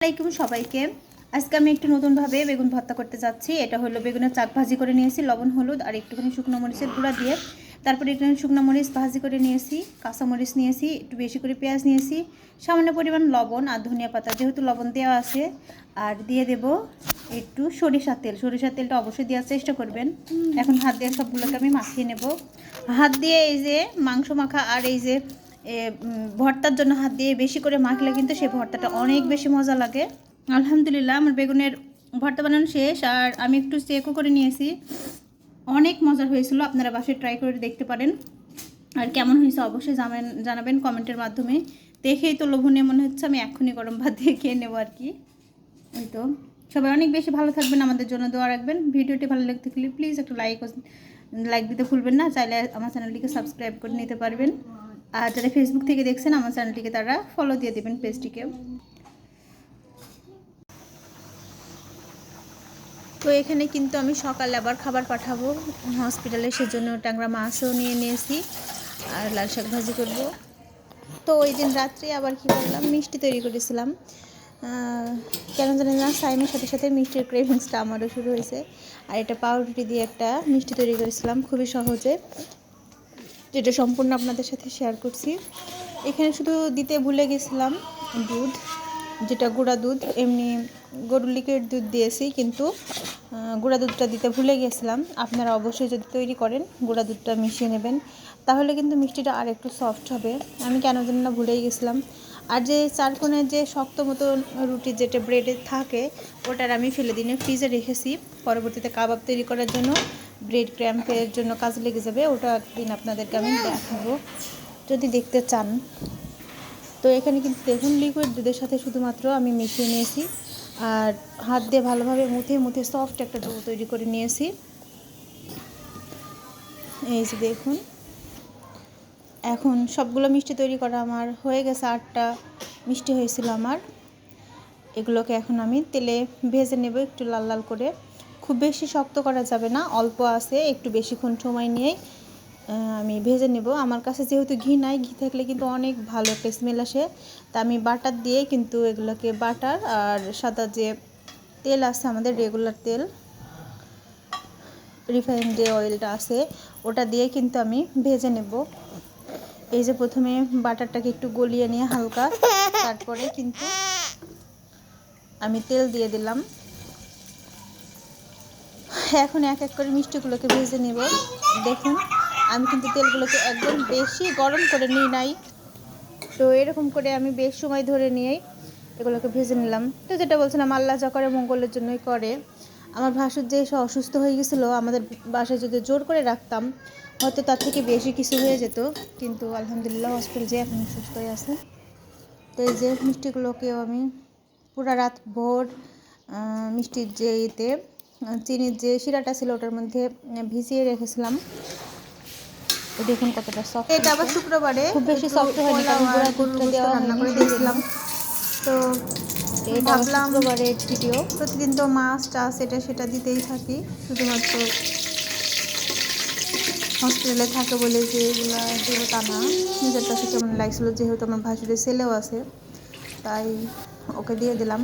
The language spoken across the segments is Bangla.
আসসালামাইকুম সবাইকে। আজকে আমি একটু নতুনভাবে বেগুন ভর্তা করতে যাচ্ছি। এটা হলো বেগুনের চাক ভাজি করে নিয়েছি লবণ হলুদ আর একটুখানি শুকনো মরিচের গুঁড়া দিয়ে। তারপরে একটু শুকনো মরিচ ভাজি করে নিয়েছি, কাঁচামরিচ নিয়েছি, একটু বেশি করে পেঁয়াজ নিয়েছি, সামান্য পরিমাণ লবণ আর ধনিয়া পাতা, যেহেতু লবণ দেওয়া আছে। আর দিয়ে দেব একটু সরিষার তেল। সরিষার তেলটা অবশ্যই দেওয়ার চেষ্টা করবেন। এখন হাত দিয়ে সবগুলোকে আমি মাখিয়ে নেব। হাত দিয়ে এই যে মাংস মাখা আর এই যে ভর্তার জন্য হাত দিয়ে বেশি করে মাখলে কিন্তু সেই ভর্তাটা অনেক বেশি মজা লাগে। আলহামদুলিল্লাহ আমার বেগুনের ভর্তা বানানো শেষ, আর আমি একটু চেকও করে নিয়েছি। অনেক মজার হয়েছিল, আপনারা বাসায় ট্রাই করে দেখতে পারেন। আর কেমন হয়েছে অবশ্যই জানাবেন কমেন্টের মাধ্যমে। দেখেই তো লোভনীয় মনে হচ্ছে, আমি এক্ষুনি গরম ভাত দিয়ে খেয়ে নেবো আর কি। ওই তো, সবাই অনেক বেশি ভালো থাকবেন, আমাদের জন্য দোয়া রাখবেন। ভিডিওটি ভালো লাগতে থাকলে প্লিজ একটু লাইক দিতে ভুলবেন না। চাইলে আমার চ্যানেলটিকে সাবস্ক্রাইব করে নিতে পারবেন। আর যারা ফেসবুক থেকে দেখছেন আমার চ্যানেলটিকে, তারা ফলো দিয়ে দেবেন পেজটিকে। তো এখানে কিন্তু আমি সকালে আবার খাবার পাঠাবো হসপিটালে, সেজন্য ট্যাংরা মাছও নিয়ে নিয়েছি আর লাল শাক ভাজি করবো। তো ওই দিন রাত্রে আবার কী করলাম, মিষ্টি তৈরি করেছিলাম। কেন জানি না সাইমের সাথে সাথে মিষ্টির ক্রেভিংসটা আমারও শুরু হয়েছে। আর এটা পাউরুটি দিয়ে একটা মিষ্টি তৈরি করেছিলাম খুবই সহজে, যেটা সম্পূর্ণ আপনাদের সাথে শেয়ার করছি। এখানে শুধু দিতে ভুলে গেছিলাম দুধ, যেটা গুঁড়া দুধ। এমনি গরুর লিকের দুধ দিয়েছি, কিন্তু গুঁড়া দুধটা দিতে ভুলে গেছিলাম। আপনারা অবশ্যই যদি তৈরি করেন গুঁড়া দুধটা মিশিয়ে নেবেন, তাহলে কিন্তু মিষ্টিটা আর একটু সফট হবে। আমি কেন জানি না ভুলেই গেছিলাম। আর যে চারকোণের যে শক্ত মতো রুটি যেটা ব্রেডে থাকে, ওটার আমি ফেলে দিনে ফ্রিজে রেখেছি, পরবর্তীতে কাবাব তৈরি করার জন্য, ব্রেড ক্র্যাম্পের জন্য কাজে লেগে যাবে। ওটা একদিন আপনাদেরকে আমি দেখাবো যদি দেখতে চান। তো এখানে কিন্তু দেখুন লিকুইড দুধের সাথে শুধুমাত্র আমি মিশিয়ে নিয়েছি, আর হাত দিয়ে ভালোভাবে মুথে মুথে সফট একটা ডো তৈরি করে নিয়েছি। এই যে দেখুন, এখন সবগুলো মিষ্টি তৈরি করা আমার হয়ে গেছে। 8টা মিষ্টি হয়েছিল আমার। এগুলোকে এখন আমি তেলে ভেজে নেব একটু লাল লাল করে। খুব বেশি শক্ত করা যাবে না, অল্প আছে, একটু বেশিক্ষণ সময় নিয়েই আমি ভেজে নেব। আমার কাছে যেহেতু ঘি নাই, ঘি থাকলে কিন্তু অনেক ভালো একটা স্মেল আসে। তা আমি বাটার দিয়ে কিন্তু এগুলোকে, বাটার আর সাদা যে তেল আছে আমাদের রেগুলার তেল, রিফাইন্ড যে অয়েলটা আছে, ওটা দিয়ে কিন্তু আমি ভেজে নেব। এই যে প্রথমে বাটারটাকে একটু গলিয়ে নিয়ে হালকা, তারপরে কিন্তু আমি তেল দিয়ে দিলাম। এখন এক এক করে মিষ্টিগুলোকে ভেজে নেব। দেখুন আমি কিন্তু তেলগুলোকে একদম বেশি গরম করে নিই নাই, তো এরকম করে আমি বেশ সময় ধরে নিয়েই এগুলোকে ভেজে নিলাম। তো যেটা বলছিলাম, আল্লাহ যা করে মঙ্গলের জন্যই করে। আমার ভাসুর যে অসুস্থ হয়ে গেছিলো, আমাদের বাসায় যদি জোর করে রাখতাম হয়তো তার থেকে বেশি কিছু হয়ে যেত, কিন্তু আলহামদুলিল্লাহ হসপিটাল যে এখন সুস্থ হয়ে আছে। তো এই যে মিষ্টিগুলোকেও আমি পুরা রাত ভোর মিষ্টির যে ইতে চিনির যে শিরাটা ছিল ওটার মধ্যে ভিজিয়ে রেখেছিলাম। দেখুন কতটা সফট। এটা আবার শুক্রবারে খুব বেশি সফট হয়নি, কারণ গুঁড়া দুধটা দেওয়া রান্না করে দিয়েছিলাম। তো এটা শুক্রবারের ভিডিও। প্রতিদিন তো মাছ টাছ এটা সেটা দিতেই থাকি, শুধুমাত্র হসপিটালে থাকে বলে যে এগুলো দেবো তা না। নিজের কাছে কেমন লাগছিল, যেহেতু আমার ভাসুরের ছেলেও আছে, তাই ওকে দিয়ে দিলাম।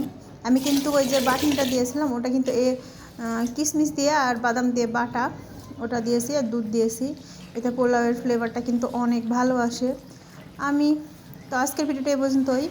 আমি কিন্তু ওই যে বাটনটা দিয়েছিলাম ওটা কিন্তু কিশমিশ দিয়ে আর বাদাম দিয়ে বাটা, ওটা দিয়েছি আর দুধ দিয়েছি। এতে পোলাওয়ের ফ্লেভারটা কিন্তু অনেক ভালো আসে। আমি তো আজকের ভিডিওটা এই পর্যন্তই।